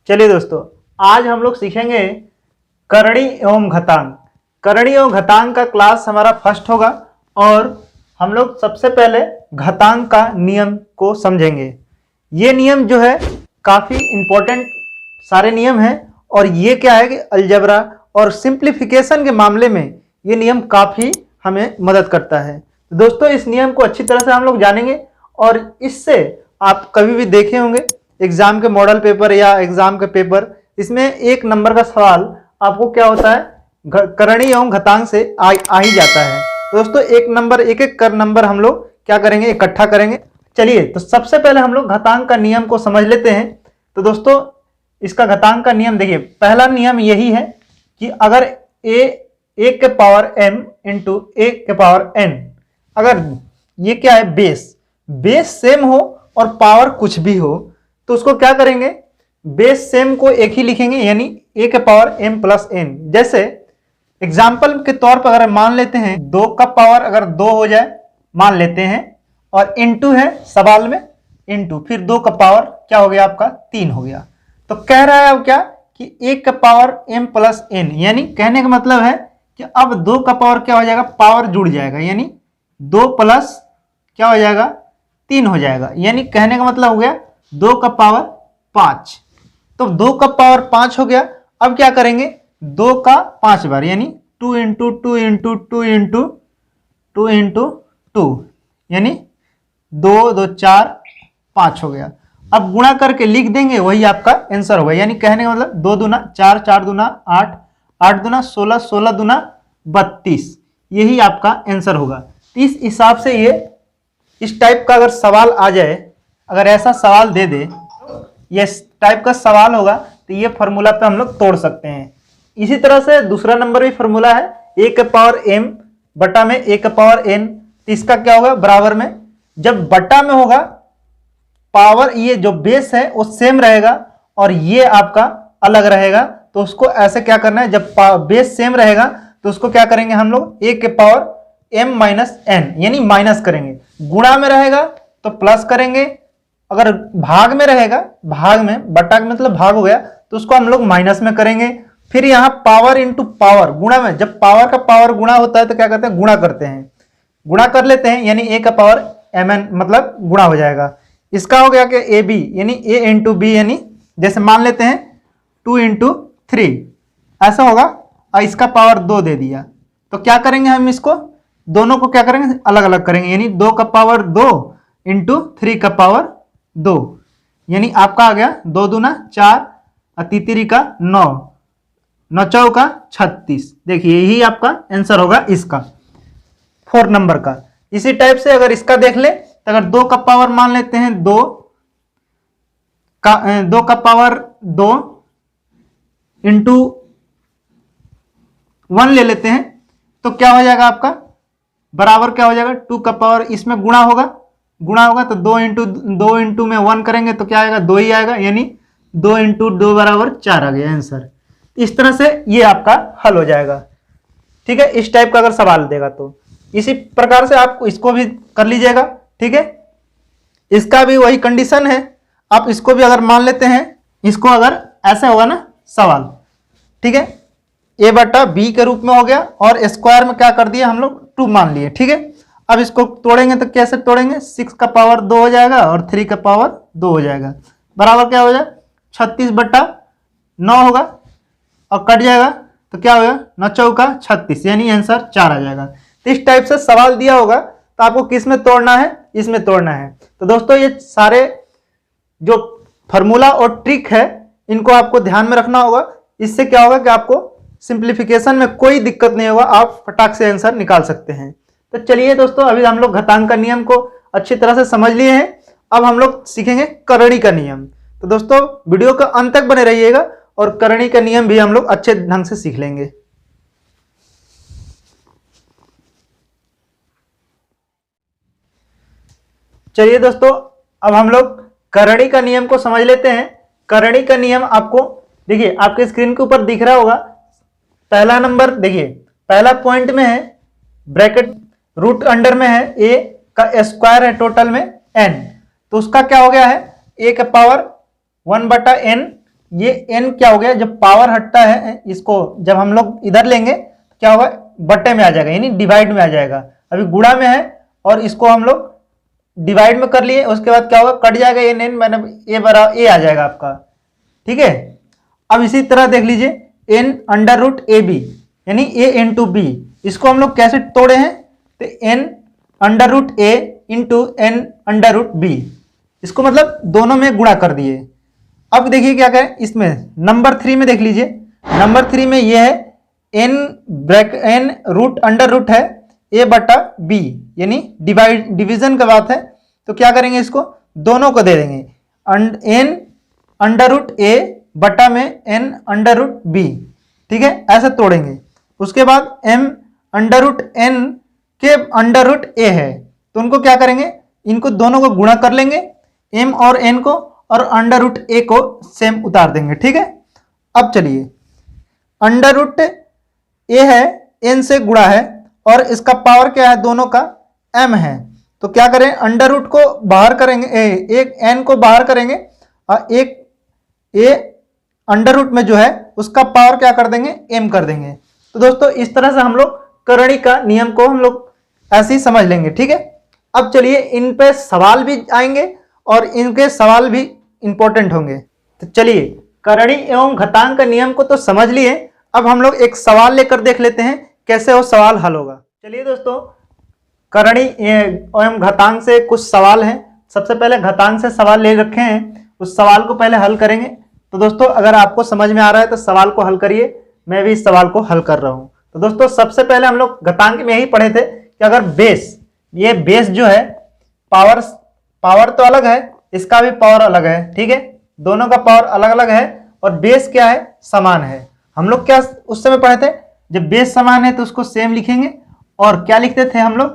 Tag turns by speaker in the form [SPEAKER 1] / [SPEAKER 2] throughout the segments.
[SPEAKER 1] चलिए दोस्तों, आज हम लोग सीखेंगे करणी एवं घातांक। करणी एवं घातांक का क्लास हमारा फर्स्ट होगा और हम लोग सबसे पहले घातांक का नियम को समझेंगे। ये नियम जो है काफ़ी इम्पोर्टेंट सारे नियम हैं और ये क्या है कि अलजेब्रा और सिंप्लीफिकेशन के मामले में ये नियम काफ़ी हमें मदद करता है। तो दोस्तों, इस नियम को अच्छी तरह से हम लोग जानेंगे और इससे आप कभी भी देखे होंगे एग्जाम के मॉडल पेपर या एग्जाम के पेपर, इसमें एक नंबर का सवाल आपको क्या होता है करणी एवं घातांक से आ ही जाता है। दोस्तों, एक नंबर एक एक कर नंबर हम लोग क्या करेंगे, इकट्ठा करेंगे। चलिए, तो सबसे पहले हम लोग घातांक का नियम को समझ लेते हैं। तो दोस्तों, इसका घातांक का नियम देखिए, पहला नियम यही है कि अगर a के पावर m इंटू a के पावर n, अगर ये क्या है बेस सेम हो और पावर कुछ भी हो तो उसको क्या करेंगे, बेस सेम को एक ही लिखेंगे, यानी a के पावर m प्लस n। जैसे एग्जाम्पल के तौर पर अगर मान लेते हैं 2 का पावर अगर 2 हो जाए मान लेते हैं और इनटू है सवाल में, इनटू फिर 2 का पावर क्या हो गया आपका 3 हो गया। तो कह रहा है अब क्या कि 1 का पावर m प्लस n, यानी कहने का मतलब है कि अब 2 का पावर क्या हो जाएगा, पावर जुड़ जाएगा, यानी 2 प्लस क्या हो जाएगा 3 हो जाएगा, यानी कहने का मतलब हो गया 2 का पावर 5। तो 2 का पावर 5 हो गया। अब क्या करेंगे 2 का 5 बार, यानी 2 इंटू 2 इंटू 2 इंटू 2 इंटू 2, यानी 2 2 4 5 हो गया। अब गुणा करके लिख देंगे, वही आपका आंसर होगा। यानी कहने का मतलब 2 दूना 4, 4 दूना 8, 8 दूना 16, 16 दूना 32, यही आपका आंसर होगा। इस हिसाब से ये इस टाइप का अगर सवाल आ जाए, अगर ऐसा सवाल दे दे, ये टाइप का सवाल होगा तो ये फॉर्मूला पे हम लोग तोड़ सकते हैं। इसी तरह से दूसरा नंबर भी फॉर्मूला है, a के पावर m बटा में a के पावर n। तो इसका क्या होगा बराबर में, जब बटा में होगा पावर, ये जो बेस है वो सेम रहेगा और ये आपका अलग रहेगा, तो उसको ऐसे क्या करना है, जब बेस सेम रहेगा तो उसको क्या करेंगे हम लोग a के पावर m माइनस n, यानी माइनस करेंगे। गुणा में रहेगा तो प्लस करेंगे, अगर भाग में रहेगा, भाग में बटा का मतलब भाग हो गया तो उसको हम लोग माइनस में करेंगे। फिर यहाँ पावर इंटू पावर, गुणा में जब पावर का पावर गुणा होता है तो क्या करते हैं, गुणा करते हैं, गुणा कर लेते हैं, यानी a का पावर mn मतलब गुणा हो जाएगा। इसका हो गया कि ए बी, यानी a इंटू बी, यानी जैसे मान लेते हैं 2 इंटू 3 ऐसा होगा, और इसका पावर 2 दे दिया। तो क्या करेंगे हम, इसको दोनों को क्या करेंगे अलग अलग करेंगे, यानी 2 का पावर 2 इंटू 3 का पावर 2, यानी आपका आ गया 2 दूना 4 और तीसरी का 9, 9 चौका 36। देखिए यही आपका आंसर होगा इसका 4 नंबर का। इसी टाइप से अगर इसका देख ले तो अगर 2 का पावर मान लेते हैं 2 का पावर 2 इंटू 1 ले लेते हैं तो क्या हो जाएगा आपका बराबर क्या हो जाएगा 2 का पावर, इसमें गुणा होगा तो 2 इंटू में 1 करेंगे तो क्या आएगा 2 ही आएगा, यानी 2 इंटू 2 बराबर 4 आ गया आंसर। इस तरह से ये आपका हल हो जाएगा। ठीक है, इस टाइप का अगर सवाल देगा तो इसी प्रकार से आप इसको भी कर लीजिएगा। ठीक है, इसका भी वही कंडीशन है, आप इसको भी अगर मान लेते हैं, इसको अगर ऐसे होगा ना सवाल, ठीक है, a बटा b के रूप में हो गया और स्क्वायर में क्या कर दिया हम लोग 2 मान लिए। ठीक है, अब इसको तोड़ेंगे तो कैसे तोड़ेंगे, 6 का पावर 2 हो जाएगा और 3 का पावर 2 हो जाएगा, बराबर क्या हो जाएगा 36 बटा 9 होगा और कट जाएगा तो क्या होगा 9 चौका 36, यानी आंसर 4 आ जाएगा। तो इस टाइप से सवाल दिया होगा तो आपको किस में तोड़ना है, इसमें तोड़ना है। तो दोस्तों, ये सारे जो फार्मूला और ट्रिक है इनको आपको ध्यान में रखना होगा। इससे क्या होगा कि आपको सिंप्लीफिकेशन में कोई दिक्कत नहीं होगा, आप फटाक से आंसर निकाल सकते हैं। तो चलिए दोस्तों, अभी हम लोग घातांक का नियम को अच्छी तरह से समझ लिए हैं, अब हम लोग सीखेंगे करणी का नियम। तो दोस्तों, वीडियो का अंत तक बने रहिएगा और करणी का नियम भी हम लोग अच्छे ढंग से सीख लेंगे। चलिए दोस्तों, अब हम लोग करणी का नियम को समझ लेते हैं। करणी का नियम आपको देखिए आपके स्क्रीन के ऊपर दिख रहा होगा। पहला नंबर देखिए, पहला पॉइंट में है ब्रैकेट रूट अंडर में है a का स्क्वायर है टोटल में n, तो उसका क्या हो गया है a का पावर 1 बटा n ये n क्या हो गया, जब पावर हटता है इसको जब हम लोग इधर लेंगे तो क्या होगा, बट्टे में आ जाएगा यानी डिवाइड में आ जाएगा। अभी गुणा में है और इसको हम लोग डिवाइड में कर लिए, उसके बाद क्या होगा, कट जाएगा ये n, मैंने a बराबर a आ जाएगा आपका। ठीक है, अब इसी तरह देख लीजिए n under root A B यानी a इंटू बी, इसको हम लोग कैसे तोड़े हैं, तो n under root A into N under root B, इसको मतलब दोनों में गुणा कर दिए। अब देखिए क्या करें, इसमें नंबर 3 में देख लीजिए, नंबर 3 में ये है n रूट अंडर रूट है a बटा b यानी डिवीजन का बात है, तो क्या करेंगे, इसको दोनों को दे देंगे, n अंडर रूट a बटा में n अंडर रूट b। ठीक है, ऐसे तोड़ेंगे। उसके बाद m अंडर रूट n के अंडर रूट a है, तो उनको क्या करेंगे, इनको दोनों को गुणा कर लेंगे, m और n को, और अंडर रूट a को सेम उतार देंगे। ठीक है, अब चलिए अंडर रूट a है n से गुणा है और इसका पावर क्या है, दोनों का m है, तो क्या करें, अंडर रूट को बाहर करेंगे, एक n को बाहर करेंगे और एक a अंडर रूट में जो है उसका पावर क्या कर देंगे, m कर देंगे। तो दोस्तों इस तरह से हम लोग करणी का नियम को हम लोग ऐसे ही समझ लेंगे। ठीक है, अब चलिए इन पे सवाल भी आएंगे और इनके सवाल भी इंपॉर्टेंट होंगे। तो चलिए करणी एवं घातांक का नियम को तो समझ लिए, अब हम लोग एक सवाल लेकर देख लेते हैं कैसे वो सवाल हल होगा। चलिए दोस्तों, करणी एवं घातांक से कुछ सवाल हैं। सबसे पहले घातांक से सवाल ले रखे हैं, उस सवाल को पहले हल करेंगे। तो दोस्तों अगर आपको समझ में आ रहा है तो सवाल को हल करिए, मैं भी इस सवाल को हल कर रहा हूं। तो दोस्तों सबसे पहले हम लोग घातांक में यही पढ़े थे कि अगर बेस, ये बेस जो है पावर तो अलग है, इसका भी पावर अलग है। ठीक है, दोनों का पावर अलग अलग है और बेस क्या है, समान है। हम लोग क्या उस समय पढ़े थे, जब बेस समान है तो उसको सेम लिखेंगे और क्या लिखते थे हम लोग,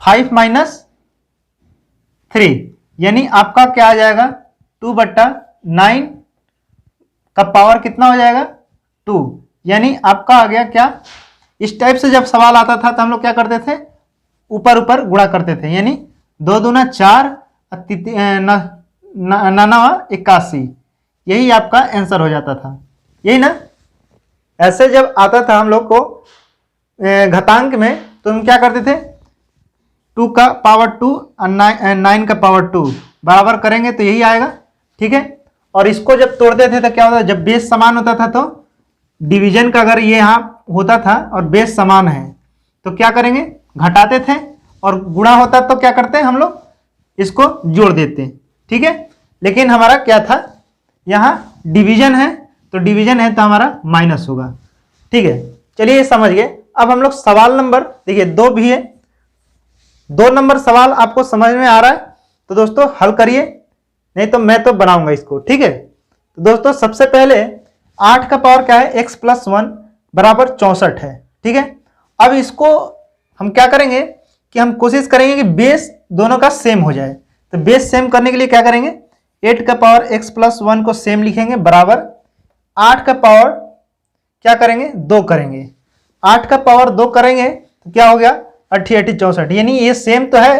[SPEAKER 1] 5 माइनस 3 यानी आपका क्या आ जाएगा, 2/9 का पावर कितना हो जाएगा, 2, यानी आपका आ गया क्या। इस टाइप से जब सवाल आता था तो हम लोग क्या करते थे, ऊपर ऊपर गुणा करते थे, यानी 2 दूना 4 नानावा 81, यही आपका आंसर हो जाता था, यही ना। ऐसे जब आता था हम लोग को घातांक में तो हम क्या करते थे, 2 का पावर 2 और 9 का पावर 2 बराबर करेंगे तो यही आएगा। ठीक है, और इसको जब तोड़ते थे तो क्या होता था, जब बेस समान होता था तो डिवीजन का अगर ये यहाँ होता था और बेस समान है तो क्या करेंगे, घटाते थे, और गुणा होता तो क्या करते हैं हम लोग, इसको जोड़ देते हैं। ठीक है, लेकिन हमारा क्या था, यहाँ डिवीजन है तो डिवीजन है तो हमारा माइनस होगा। ठीक है, चलिए ये समझ गए। अब हम लोग सवाल नंबर देखिए 2 भी है, 2 नंबर सवाल आपको समझ में आ रहा है तो दोस्तों हल करिए, नहीं तो मैं तो बनाऊंगा इसको। ठीक है, तो दोस्तों सबसे पहले 8 का पावर क्या है, x + 1 बराबर 64 है। ठीक है, अब इसको हम क्या करेंगे कि हम कोशिश करेंगे कि बेस दोनों का सेम हो जाए। तो बेस सेम करने के लिए क्या करेंगे, 8 का पावर x + 1 को सेम लिखेंगे बराबर 8 का पावर क्या करेंगे, 2 करेंगे। 8 का पावर 2 करेंगे तो क्या हो गया, 88 64, यानी ये सेम तो है,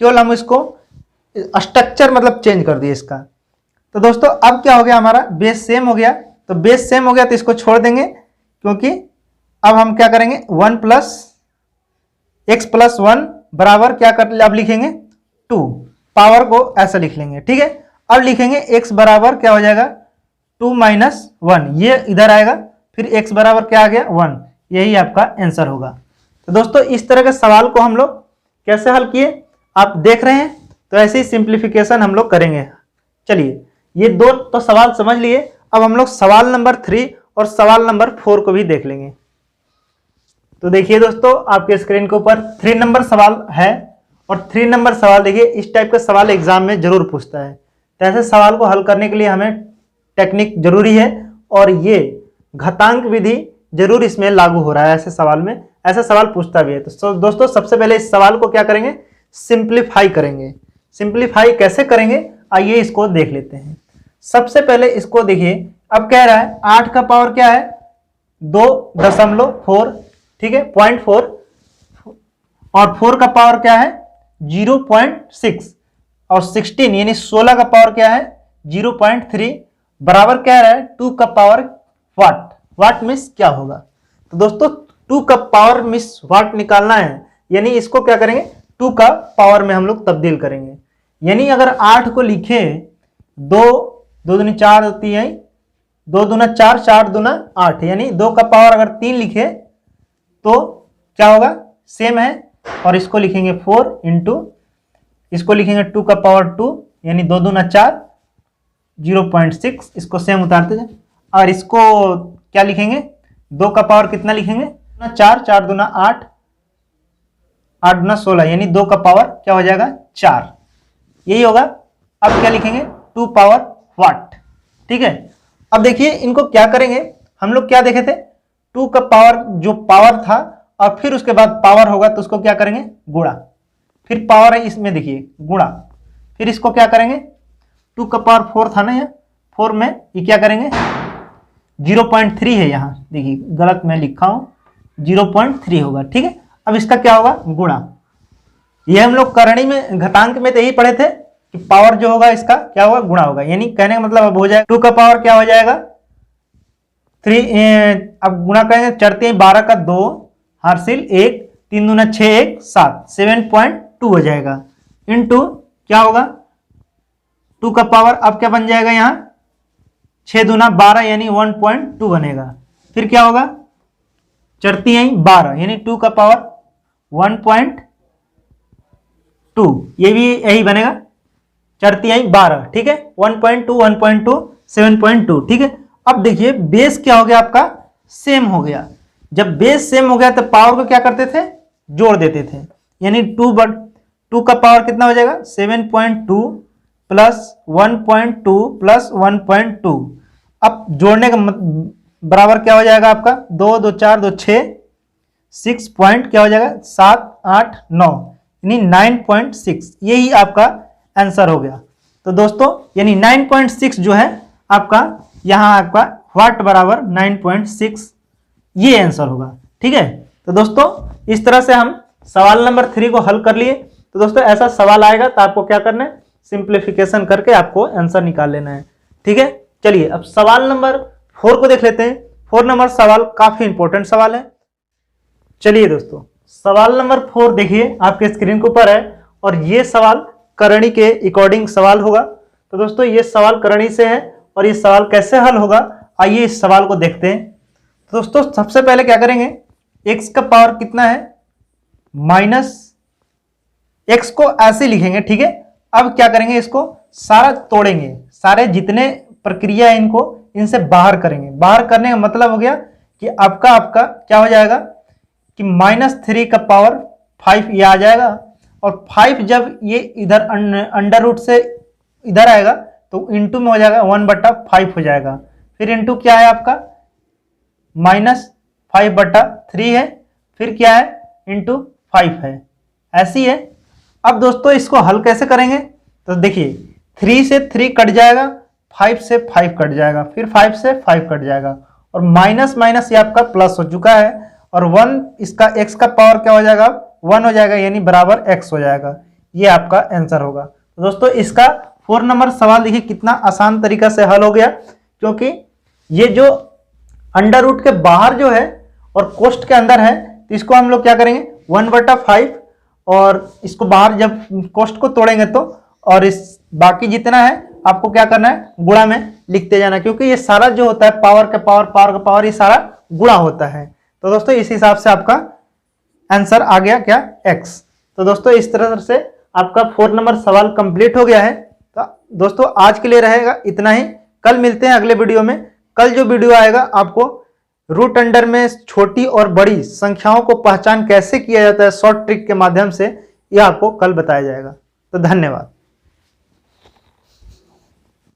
[SPEAKER 1] केवल हम इसको स्ट्रक्चर मतलब चेंज कर दिए इसका। तो दोस्तों अब क्या हो गया, हमारा बेस सेम हो गया, तो बेस सेम हो गया तो इसको छोड़ देंगे, क्योंकि अब हम क्या करेंगे, 1 + x + 1 बराबर क्या कर, अब लिखेंगे 2, पावर को ऐसा लिख लेंगे। ठीक है, अब लिखेंगे x बराबर क्या हो जाएगा, 2 - 1, ये इधर आएगा, फिर x बराबर क्या आ गया, 1, यही आपका आंसर होगा। तो दोस्तों इस तरह के सवाल को हम लोग कैसे हल किए आप देख रहे हैं, तो ऐसे ही सिंप्लीफिकेशन हम लोग करेंगे। चलिए ये 2 तो सवाल समझ लिए, अब हम लोग सवाल नंबर 3 और सवाल नंबर 4 को भी देख लेंगे। तो देखिए दोस्तों आपके स्क्रीन के ऊपर 3 नंबर सवाल है, और 3 नंबर सवाल देखिए इस टाइप का सवाल एग्जाम में जरूर पूछता है। तो ऐसे सवाल को हल करने के लिए हमें टेक्निक जरूरी है, और ये घातांक विधि जरूर इसमें लागू हो रहा है ऐसे सवाल में, ऐसे सवाल पूछता भी है। तो दोस्तों सबसे पहले इस सवाल को क्या करेंगे, सिंप्लीफाई करेंगे। सिंप्लीफाई कैसे करेंगे, आइए इसको देख लेते हैं। सबसे पहले इसको देखिए, अब कह रहा है 8 का पावर क्या है, 2.4, ठीक है 0.4, और 4 का पावर क्या है 0.6, और 16 यानी 16 का पावर क्या है 0.3 बराबर कह रहा है 2 का पावर वाट। वाट मीन्स क्या होगा? तो दोस्तों 2 का पावर मीन्स वाट निकालना है, यानी इसको क्या करेंगे 2 का पावर में हम लोग तब्दील करेंगे। यानी अगर 8 को लिखे 2 2 दूनी 4 होती है, 2 दूना 4 4 दूना 8, यानी 2 का पावर अगर 3 लिखे तो क्या होगा? सेम है। और इसको लिखेंगे 4 इंटू, इसको लिखेंगे 2 का पावर 2, यानी 2 दूना 4 0.6, इसको सेम उतारते जाए। और इसको क्या लिखेंगे? 2 का पावर कितना लिखेंगे? 4 4 दूना 8 8 दूना 16, यानी 2 का पावर क्या हो जाएगा? 4, यही होगा। अब क्या लिखेंगे? 2 पावर वाट। ठीक है, अब देखिए इनको क्या करेंगे, हम लोग क्या देखे थे? 2 का पावर जो पावर था और फिर उसके बाद पावर होगा तो उसको क्या करेंगे? गुणा। फिर पावर है इसमें देखिए गुणा, फिर इसको क्या करेंगे? 2 का पावर 4 था ना, यहाँ 4 में ये क्या करेंगे? 0.3 है, यहाँ देखिए गलत मैं लिखा हूं, 0.3 होगा। ठीक है, अब इसका क्या होगा? गुणा। ये हम लोग करणी में घातांक में तो यही पढ़े थे कि पावर जो होगा इसका क्या होगा? गुणा होगा। यानी कहने का मतलब अब हो जाएगा 2 का पावर क्या हो जाएगा? 3, अब गुणा करेंगे, चढ़ते हैं 12 का 2 हासिल 1, 3 दूना 6 1 7, 7.2 हो जाएगा। इंटू क्या होगा? 2 का पावर अब क्या बन जाएगा? यहाँ 6 दूना 12, यानी 1.2 बनेगा। फिर क्या होगा? चढ़ती है 12, यानी 2 का पावर 1.2, ये भी यही बनेगा। चढ़ती है 12, ठीक है, 1.2 1.2 7.2। ठीक है, अब देखिए बेस क्या हो गया आपका? सेम हो गया। जब बेस सेम हो गया तो पावर को क्या करते थे? जोड़ देते थे। यानी 2 का पावर कितना हो जाएगा? 7.2 प्लस 1.2 प्लस 1.2। अब जोड़ने का बराबर क्या हो जाएगा आपका? 2 2 4 2 6 6 पॉइंट क्या हो जाएगा? 7 8 9, यानी 9.6, यही आपका आंसर हो गया। तो दोस्तों यानी 9.6 जो है आपका, यहाँ आपका वाट बराबर 9.6, ये आंसर होगा। ठीक है, तो दोस्तों इस तरह से हम सवाल नंबर 3 को हल कर लिए। तो दोस्तों ऐसा सवाल आएगा तो आपको क्या करना है? सिंप्लीफिकेशन करके आपको आंसर निकाल लेना है। ठीक है, चलिए अब सवाल नंबर 4 को देख लेते हैं। 4 नंबर सवाल काफी इंपॉर्टेंट सवाल है। चलिए दोस्तों सवाल नंबर 4 देखिए आपके स्क्रीन के ऊपर है, और ये सवाल करणी के अकॉर्डिंग सवाल होगा। तो दोस्तों ये सवाल करणी से है, और ये सवाल कैसे हल होगा आइए इस सवाल को देखते हैं। तो दोस्तों सबसे पहले क्या करेंगे? x का पावर कितना है? माइनस, x को ऐसे लिखेंगे। ठीक है, अब क्या करेंगे? इसको सारा तोड़ेंगे, सारे जितने प्रक्रिया है इनको इनसे बाहर करेंगे। बाहर करने का मतलब हो गया कि आपका क्या हो जाएगा कि -3 का पावर 5 ये आ जाएगा, और 5 जब ये इधर अंडर रूट से इधर आएगा तो इंटू में हो जाएगा 1/5 हो जाएगा। फिर इंटू क्या है आपका? -5/3 है, फिर क्या है? इंटू 5 है, ऐसी है। अब दोस्तों इसको हल कैसे करेंगे? तो देखिए 3 से 3 कट जाएगा, 5 से 5 कट जाएगा, फिर 5 से 5 कट जाएगा, और माइनस माइनस ये आपका प्लस हो चुका है, और 1 इसका x का पावर क्या हो जाएगा? 1 हो जाएगा, यानी बराबर x हो जाएगा। ये आपका आंसर होगा। तो दोस्तों इसका 4 नंबर सवाल देखिए कितना आसान तरीका से हल हो गया, क्योंकि ये जो अंडर रूट के बाहर जो है और कोष्ठ के अंदर है, तो इसको हम लोग क्या करेंगे? 1/5, और इसको बाहर जब कोष्ठ को तोड़ेंगे तो, और इस बाकी जितना है आपको क्या करना है? गुणा में लिखते जाना, क्योंकि ये सारा जो होता है पावर का पावर पावर का पावर, ये सारा गुणा होता है। तो दोस्तों इस हिसाब से आपका आंसर आ गया क्या? x। तो दोस्तों इस तरह से आपका 4 नंबर सवाल कंप्लीट हो गया है। तो दोस्तों आज के लिए रहेगा इतना ही, कल मिलते हैं अगले वीडियो में। कल जो वीडियो आएगा आपको रूट अंडर में छोटी और बड़ी संख्याओं को पहचान कैसे किया जाता है शॉर्ट ट्रिक के माध्यम से, यह आपको कल बताया जाएगा। तो धन्यवाद।